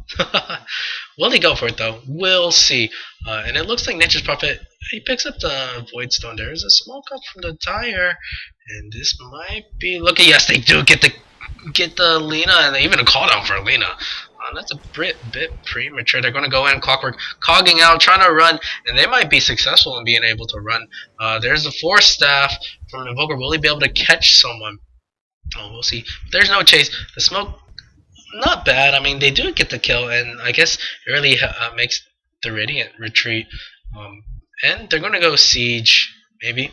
Will they go for it though? We'll see. And it looks like Nature's Prophet, he picks up the Void Stone. There's a smoke up from the Dire, and this might be. Look at, yes, they do get the Lina, and even a call down for Lina. That's a bit premature. They're going to go in, Clockwork cogging out, trying to run, and they might be successful in being able to run. There's a 4-staff from Invoker. Will he be able to catch someone? Oh, we'll see. There's no chase. The smoke, not bad. I mean, they do get the kill, and I guess it really makes the Radiant retreat. And they're going to go Siege, maybe.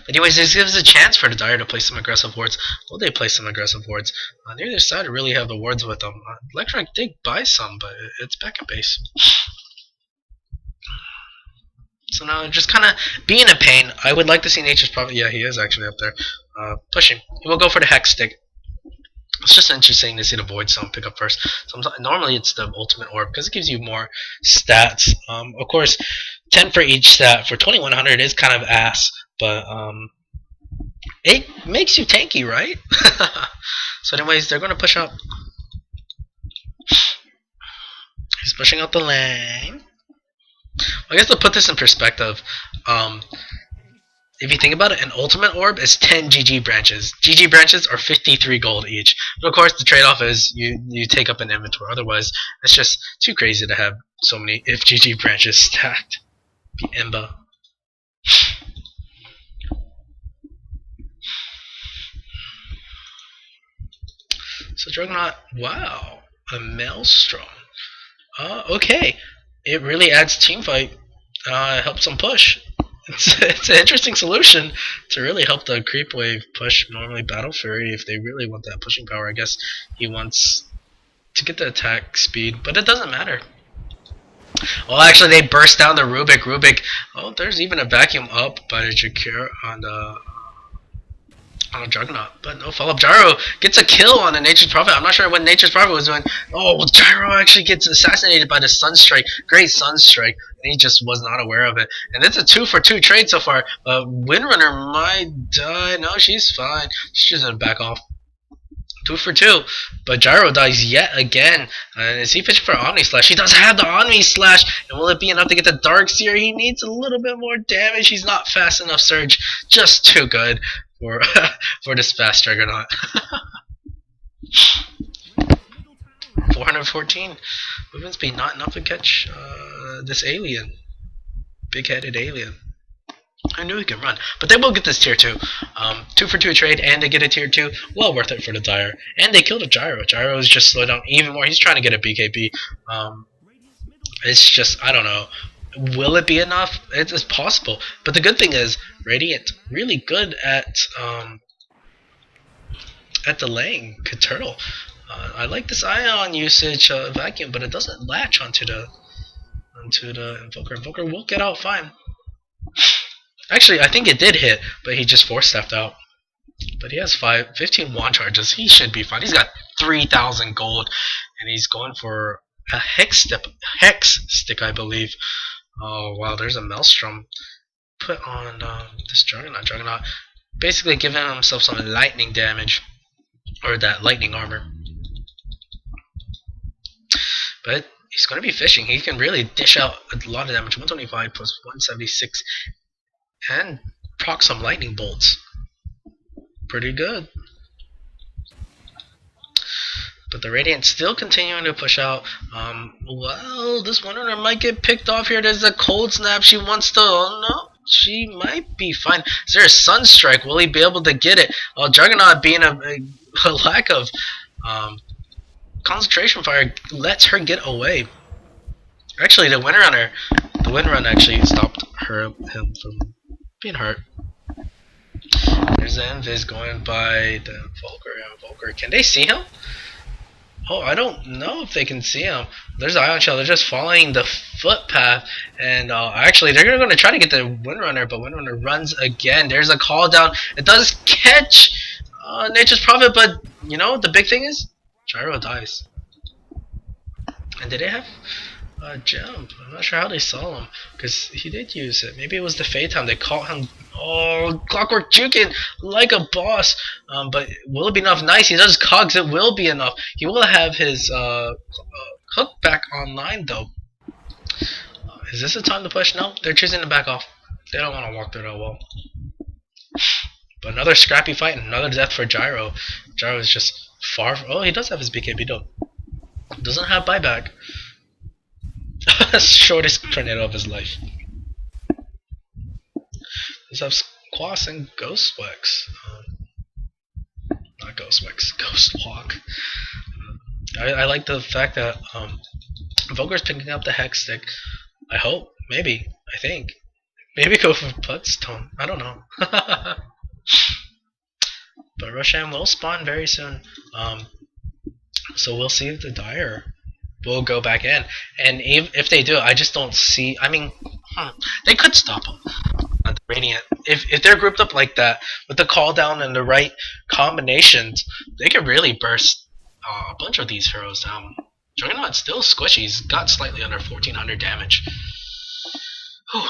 Anyways, this gives a chance for the Dire to play some aggressive wards. Will they play some aggressive wards? Neither side really have the wards with them. Electronic did buy some, but it's back at base. So now just kind of being a pain. I would like to see Nature's Prophet. Yeah, he is actually up there. Pushing. He will go for the Hex Stick. It's just interesting to see the Void Stone pick up first. Normally it's the Ultimate Orb because it gives you more stats. Of course, 10 for each stat for 2100 is kind of ass, but it makes you tanky, right? So anyways, they're going to push up. He's pushing out the lane. I guess to put this in perspective, if you think about it, an Ultimate Orb is 10 GG branches. GG branches are 53 gold each. But of course, the trade-off is you take up an inventory. Otherwise, it's just too crazy to have so many if GG branches stacked. Imba. So Juggernaut, wow, a Maelstrom. Okay, it really adds teamfight. Helps them push. It's an interesting solution to really help the creep wave push normally Battle Fury if they really want that pushing power. I guess he wants to get the attack speed, but it doesn't matter. Well, actually, they burst down the Rubik. Oh, there's even a vacuum up by the Jakir on a Juggernaut, but no follow-up. Gyro gets a kill on a Nature's Prophet. I'm not sure what Nature's Prophet was doing. Oh, well, Gyro actually gets assassinated by the Sunstrike. Great Sunstrike. And he just was not aware of it. And it's a 2-for-2 trade so far. Windrunner might die. No, she's fine. She's just gonna back off. 2-for-2. But Gyro dies yet again. And is he pitching for Omni Slash? He does have the Omni Slash. And will it be enough to get the Dark Seer? He needs a little bit more damage. He's not fast enough, Surge. Just too good for this fast Juggernaut. 414 movement speed, not enough to catch this alien, big-headed alien. I knew he could run, but they will get this tier 2. 2-for-2 trade, and they get a tier 2. Well worth it for the Dire, and they killed a Gyro. Gyro is just slowed down even more. He's trying to get a BKB. It's just, I don't know. Will it be enough? It's possible, but the good thing is Radiant really good at delaying Turtle. I like this Ion usage vacuum, but it doesn't latch onto the Invoker. Invoker will get out fine. Actually, I think it did hit, but he just force-staffed out. But he has 15 wand charges. He should be fine. He's got 3,000 gold, and he's going for a hex stick, I believe. Oh wow, there's a Maelstrom put on this Juggernaut. Basically giving himself some lightning damage, or that lightning armor. But he's going to be fishing. He can really dish out a lot of damage. 125 plus 176, and proc some lightning bolts. Pretty good. But the Radiant still continuing to push out. Well, this Windrunner might get picked off here. There's a cold snap. She wants to. Oh no, she might be fine. Is there a Sunstrike? Will he be able to get it? Juggernaut being a lack of concentration fire lets her get away. Actually, the Windrunner actually stopped him from being hurt. There's the Invis going by the Invoker. Can they see him? Oh, I don't know if they can see him. There's the Ion Shell. They're just following the footpath. And actually, they're going to try to get the Windrunner, but Windrunner runs again. There's a call down. It does catch Nature's Prophet, but, you know, the big thing is, Gyro dies. And did they have a jump? I'm not sure how they saw him, because he did use it. Maybe it was the Fade Time. They caught him. Oh, Clockwork juking like a boss. But will it be enough? Nice. He does cogs. It will be enough. He will have his hook back online, though. Is this the time to push? No, they're choosing to back off. They don't want to walk through that wall. But another scrappy fight and another death for Gyro. Gyro is just far. Oh, he does have his BKB, though. Doesn't have buyback. Shortest tornado of his life. Does have Quas and Ghostwex. Not Ghostwex, Ghostwalk. I like the fact that Invoker's picking up the Hex Stick. I hope, maybe, I think. Maybe go for Bloodstone. I don't know. But Roshan will spawn very soon. So we'll see if the Dire will go back in. And if they do, I just don't see. I mean, they could stop them. The Radiant. If they're grouped up like that with the call down and the right combinations, they could really burst a bunch of these heroes down. Juggernaut's still squishy. He's got slightly under 1400 damage. Whew.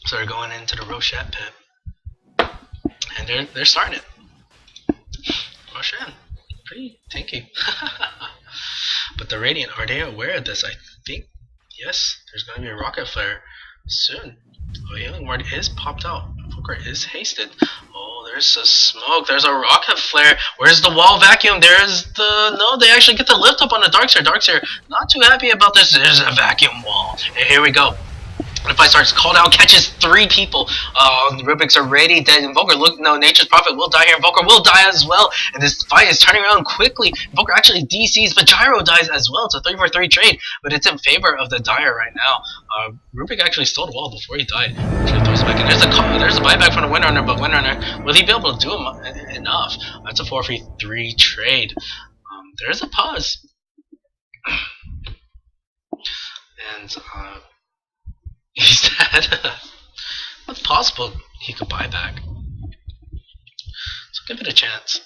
So they're going into the Rochette pit, and they're starting it. Roshan, pretty tanky. But the Radiant, are they aware of this? I think yes. There's going to be a rocket flare soon. Oh, healing ward is popped out. Invoker is hasted. Oh, there's a smoke. There's a rocket flare. Where's the wall vacuum? There's the... No, they actually get the lift up on the Darkseer. Darkseer, not too happy about this. There's a vacuum wall. And here we go. The fight starts. Called out, catches 3 people. The Rubiks are ready. Dead. Invoker, look, no, Nature's Prophet will die here. Invoker will die as well. And this fight is turning around quickly. Invoker actually DCs, but Gyro dies as well. It's a 3-for-3 trade, but it's in favor of the Dire right now. Rubik actually stole the wall before he died. Throws it back in. There's a buyback from the Windrunner, but Windrunner, will he be able to do enough? That's a 4-for-3 trade. There's a pause. And, he's dead. It's possible he could buy back. So give it a chance.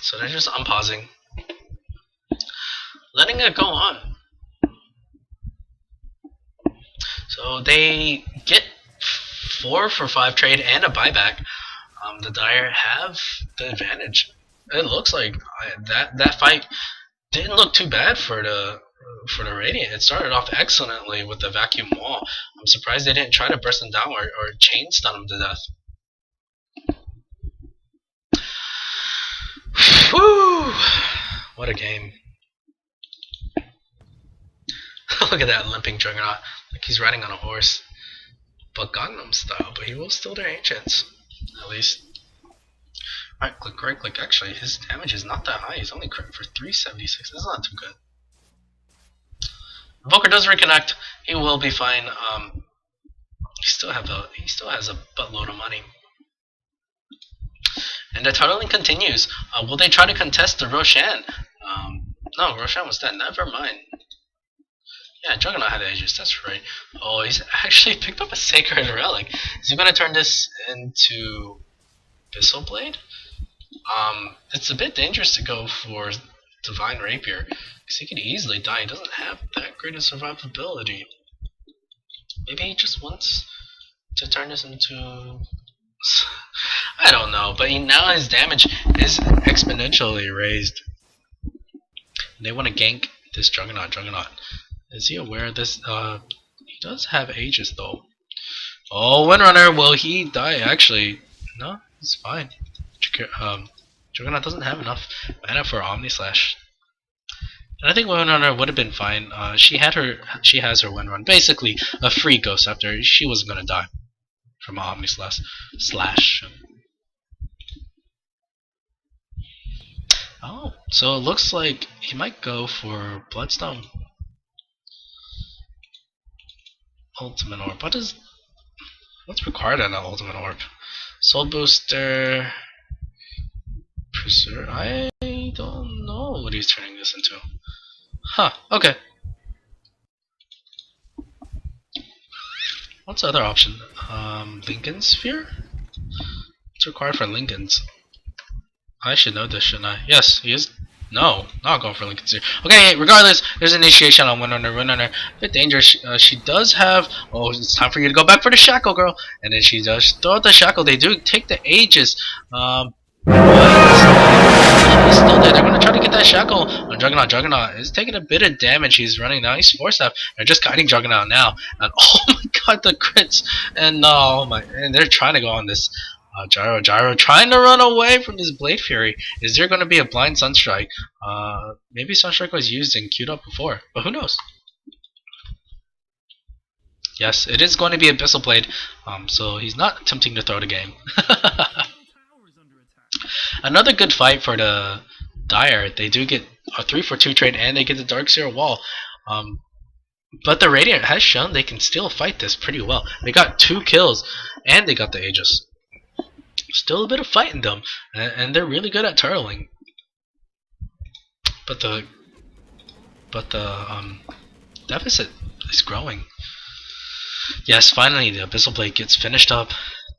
So they're just unpausing. Letting it go on. So they get 4-for-5 trade and a buyback. The Dire have the advantage. It looks like that fight didn't look too bad for the Radiant. It started off excellently with the vacuum wall. I'm surprised they didn't try to burst them down or chain stun them to death. Woo! What a game. Look at that limping Juggernaut. Like he's riding on a horse. But Gangnam style, but he will steal their ancients. At least. Right click. Actually, his damage is not that high. He's only crit for 376. That's not too good. Invoker does reconnect. He will be fine. He still has a buttload of money. And the tunneling continues. Will they try to contest the Roshan? No, Roshan was dead. Never mind. Yeah, Juggernaut had Aegis, that's right. Oh, he's actually picked up a Sacred Relic. Is he gonna turn this into Abyssal Blade? It's a bit dangerous to go for Divine Rapier, because he could easily die. He doesn't have that great a survivability. Maybe he just wants to turn this into... I don't know, but now his damage is exponentially raised. They want to gank this Juggernaut. Is he aware of this? He does have Aegis though. Oh, Windrunner, will he die? Actually, no, he's fine. Juggernaut doesn't have enough mana for Omni Slash. And I think Windrunner would have been fine. She has her Windrun, basically a free ghost after she wasn't gonna die from Omni Slash. Oh, so it looks like he might go for Bloodstone. Ultimate Orb. What's required on an Ultimate Orb? Soul Booster. Preserve. I don't know what he's turning this into. Huh. Okay. What's the other option? Lincoln Sphere. What's required for Lincoln's? I should know this, shouldn't I? Yes, he is. No, not going for Lincoln Sphere. Okay, regardless, there's initiation on Windrunner. A bit dangerous. She does have... Oh, it's time for you to go back for the Shackle, girl. And then she does throw out the Shackle. They do take the Aegis. But he's still there. They're going to try to get that Shackle on Juggernaut. Juggernaut is taking a bit of damage. He's running now. He's forced up. They're just guiding Juggernaut now. And oh my god, the crits. And no, and they're trying to go on this... Gyro trying to run away from this Blade Fury. Is there going to be a blind Sunstrike? Maybe Sunstrike was used and queued up before, but who knows? Yes, it is going to be Abyssal Blade, so he's not attempting to throw the game. Another good fight for the Dire. They do get a 3-for-2 trade and they get the Darkseer wall. But the Radiant has shown they can still fight this pretty well. They got 2 kills, and they got the Aegis. Still a bit of fight in them, and they're really good at turtling. But the deficit is growing. Yes, finally the Abyssal Blade gets finished up.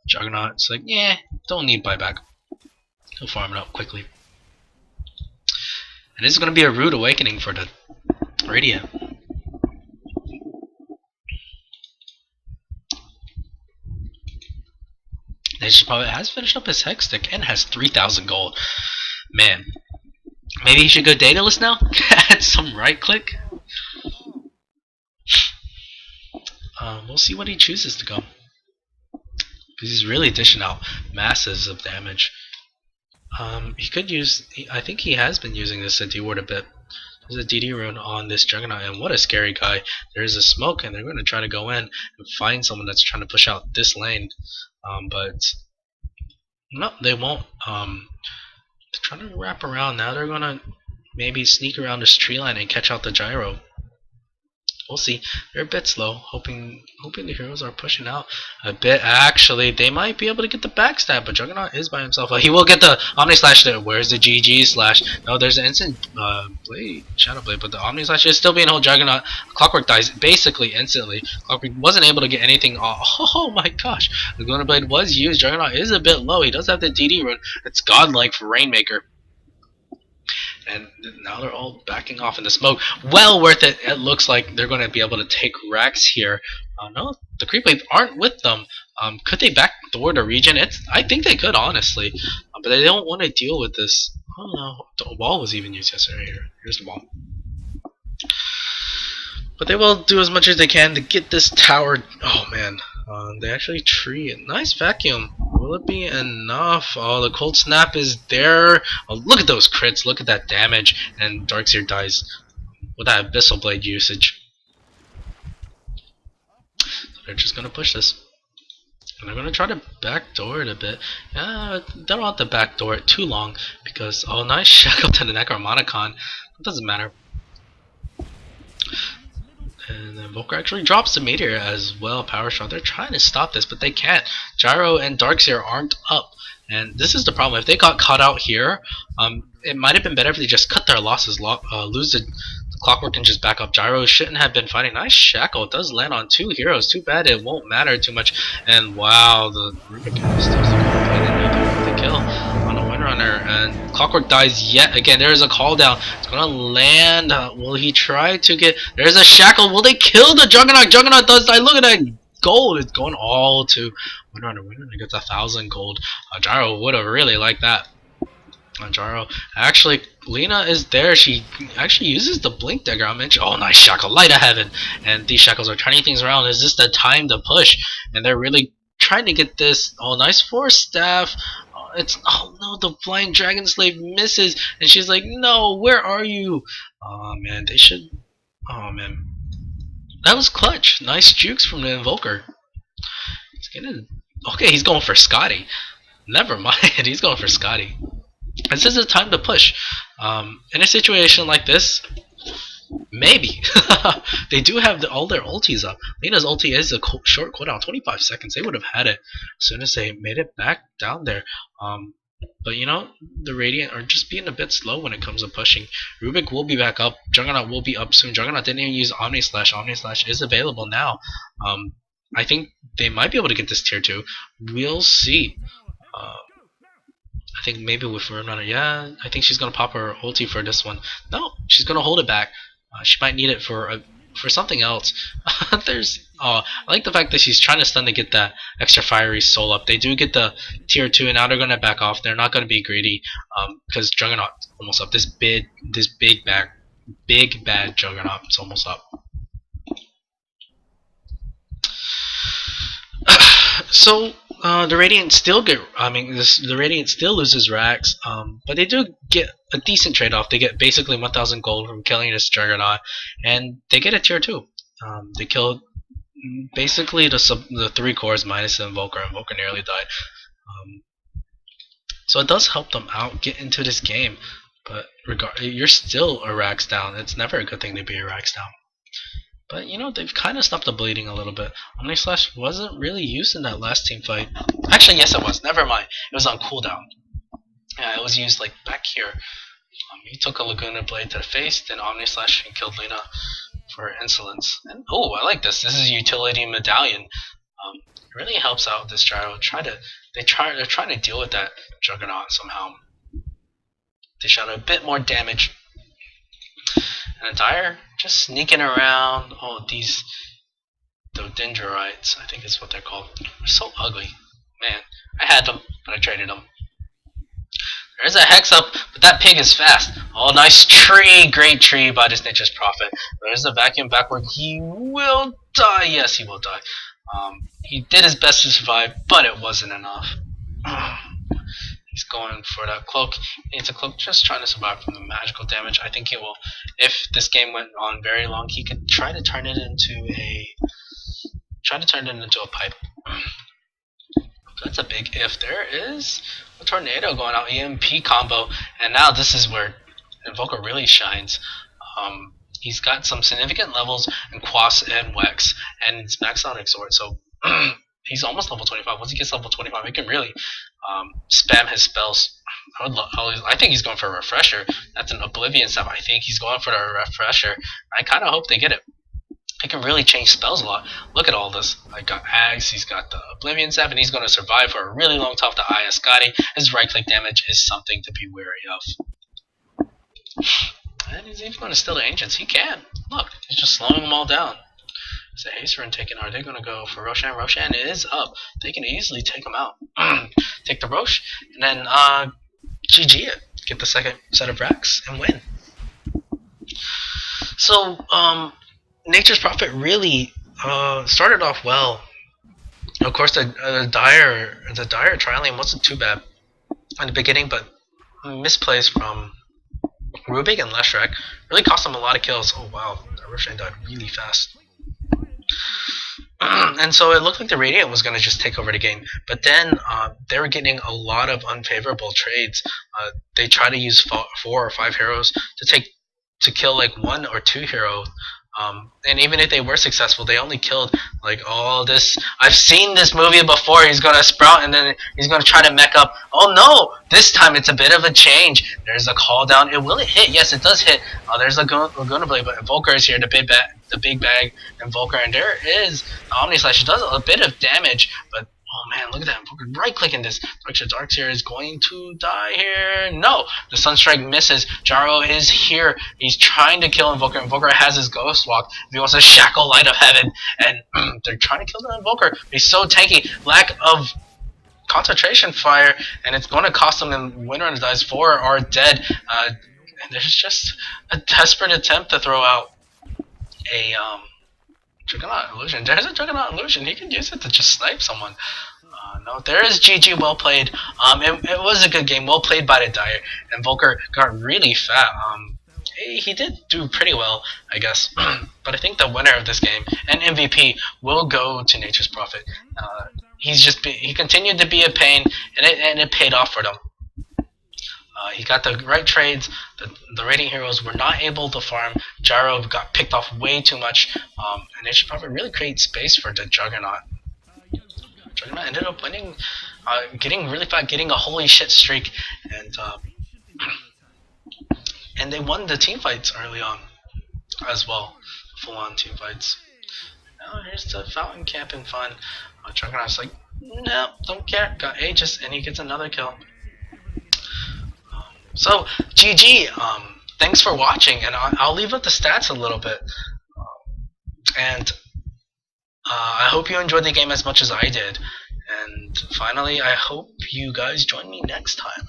Juggernaut's like, yeah, don't need buyback. He'll farm it up quickly. And this is going to be a rude awakening for the Radiant. He probably has finished up his Hex Stick and has 3,000 gold. Man, maybe he should go dataless now? Add some right click? We'll see what he chooses to go. Because he's really dishing out masses of damage. He could use... I think he has been using this DD ward a bit. There's a DD rune on this Juggernaut, and what a scary guy. There's a smoke, and they're going to try to go in and find someone that's trying to push out this lane. But... no, they won't. They're trying to wrap around. Now they're going to maybe sneak around this tree line and catch out the gyro. We'll see. They're a bit slow, hoping the heroes are pushing out a bit. Actually, they might be able to get the backstab, but Juggernaut is by himself. He will get the Omni Slash there. Where's the GG Slash? No, there's an instant blade, Shadow Blade, but the Omni Slash is still being held. Juggernaut. Clockwork dies basically instantly. Clockwork wasn't able to get anything off. Oh my gosh. The Glimmer Blade was used. Juggernaut is a bit low. He does have the DD rune. It's godlike for Rainmaker. And now they're all backing off in the smoke. Well worth it. It looks like they're going to be able to take Rax here. No, the creep waves aren't with them. Could they backdoor the region? I think they could, honestly. But they don't want to deal with this. Oh no, the wall was even used yesterday. Here's the wall. But they will do as much as they can to get this tower. Oh man, they actually tree it. Nice vacuum. Will it be enough? Oh, the cold snap is there. Oh, look at those crits. Look at that damage. And Darkseer dies with that Abyssal Blade usage. So they're just going to push this. And they're going to try to backdoor it a bit. They don't want to backdoor it too long. Because, oh, nice shackle to the Necromonicon. It doesn't matter. And then Volker actually drops the meteor as well. Power shot. They're trying to stop this, but they can't. Gyro and Darkseer aren't up, and this is the problem. If they got caught out here, it might have been better if they just cut their losses, lose the Clockwork, and just back up. Gyro shouldn't have been fighting. Nice shackle. It does land on 2 heroes. Too bad it won't matter too much. And wow, the Rubik steals the kill on a Windrunner, and Clockwork dies yet again. There's a call down. It's gonna land. Will he try to get? There's a shackle. Will they kill the Juggernaut? Juggernaut does die. Look at that gold. It's going all to Windrunner. Windrunner gets 1,000 gold. Gyro would have really liked that. Gyro. Actually, Lena is there. She actually uses the Blink Dagger. Oh, nice shackle. Light of Heaven. And these shackles are turning things around. Is this the time to push? And they're really trying to get this. Oh, nice Force Staff. Oh no, the Flying Dragon Slave misses, and she's like, no, where are you? Oh man, they should. Oh man, that was clutch. Nice jukes from the Invoker. He's getting. Okay, he's going for Scotty. Never mind, he's going for Scotty. This is the time to push. In a situation like this, maybe. They do have all their ultis up. Lena's ulti is a short cooldown, 25 seconds. They would have had it as soon as they made it back down there. But you know, the Radiant are just being a bit slow when it comes to pushing. Rubik will be back up. Juggernaut will be up soon. Juggernaut didn't even use Omni Slash. Omni Slash is available now. I think they might be able to get this tier 2. We'll see. I think maybe with Runner, yeah, I think she's gonna pop her ulti for this one. No, she's gonna hold it back. She might need it for something else. I like the fact that she's trying to stun to get that extra fiery soul up. They do get the tier 2, and now they're gonna back off. They're not gonna be greedy, because Juggernaut almost up. This big bad Juggernaut is almost up. So the Radiant still the Radiant still loses Rax, but they do get a decent trade-off. They get basically 1,000 gold from killing this Juggernaut, and they get a tier 2. They killed basically the 3 cores minus the Invoker. Invoker nearly died. So it does help them out get into this game, but you're still a Rax down. It's never a good thing to be a Rax down. But you know, they've kind of stopped the bleeding a little bit. Omni Slash wasn't really used in that last team fight. Actually, yes, it was. Never mind. It was on cooldown. Yeah, it was used like back here. He took a Laguna Blade to the face, then Omni Slash and killed Lena for insolence. And oh, I like this. This is a utility medallion. It really helps out this gyro. They're trying to deal with that Juggernaut somehow. They shot a bit more damage. And a Dire just sneaking around. Oh, these Dendrites, I think is what they're called. They're so ugly. Man, I had them, but I traded them. There's a Hex up, but that pig is fast. Oh, nice tree. Great tree by this Nature's Prophet. There's the vacuum backward. He will die. Yes, he will die. He did his best to survive, but it wasn't enough. He's going for that cloak. He needs a cloak, just trying to survive from the magical damage. I think he will. If this game went on very long, he could try to turn it into a pipe. That's a big if. There is a tornado going out, EMP combo, and now this is where Invoker really shines. He's got some significant levels in Quas and Wex, and it's maxed out Exort, so he's almost level 25. Once he gets level 25, he can really spam his spells. I think he's going for a refresher. That's an Oblivion stuff. I think he's going for a refresher. I kind of hope they get it. He can really change spells a lot. Look at all this. I got Ags, he's got the Oblivion Staff, and he's going to survive for a really long time with the Aya Scotty. His right-click damage is something to be wary of. And he's even going to steal the Ancients. He can. Look, he's just slowing them all down. Is the haste run taken? Are they going to go for Roshan? Roshan is up. They can easily take him out. Take the Rosh, and then GG it. Get the second set of racks and win. So, Nature's Prophet really started off well. Of course, the dire trialing wasn't too bad in the beginning, but misplays from Rubik and Leshrac really cost them a lot of kills. Oh wow, that Roshan died really fast. And so it looked like the Radiant was going to just take over the game. But then they were getting a lot of unfavorable trades. They tried to use 4 or 5 heroes to kill like 1 or 2 heroes. And even if they were successful, they only killed like all this. I've seen this movie before. He's gonna sprout and then he's gonna try to mech up. Oh no! This time it's a bit of a change. There's a call down. Will it hit? Yes, it does hit. There's a Laguna Blade, but Invoker is here. The big bag Invoker, and there is the Omni Slash. It does a bit of damage, but oh man, look at that Invoker right clicking this. Dark's here is going to die here. No, the Sunstrike misses. Jaro is here. He's trying to kill Invoker. Invoker has his Ghost Walk. If he wants to shackle Light of Heaven, and they're trying to kill the Invoker. He's so tanky. Lack of concentration fire, and it's going to cost them. And Winter and Dies 4 are dead. And there's just a desperate attempt to throw out a Juggernaut Illusion. There's a Juggernaut Illusion. He can use it to just snipe someone. No, there is GG. Well played. It was a good game. Well played by the Dire. And Volker got really fat. He did do pretty well, I guess. But I think the winner of this game and MVP will go to Nature's Prophet. He continued to be a pain, and it paid off for them. He got the right trades. The Radiant heroes were not able to farm. Gyro got picked off way too much. And Nature's Prophet really created space for the Juggernaut. Juggernaut ended up winning, getting really fat, getting a holy shit streak, and they won the team fights early on as well, full-on team fights. Now here's the Fountain Camp and fun. Juggernaut's like, no, don't care. Got Aegis, and he gets another kill. So GG. Thanks for watching, and I'll leave up the stats a little bit. And I hope you enjoyed the game as much as I did. And finally, I hope you guys join me next time.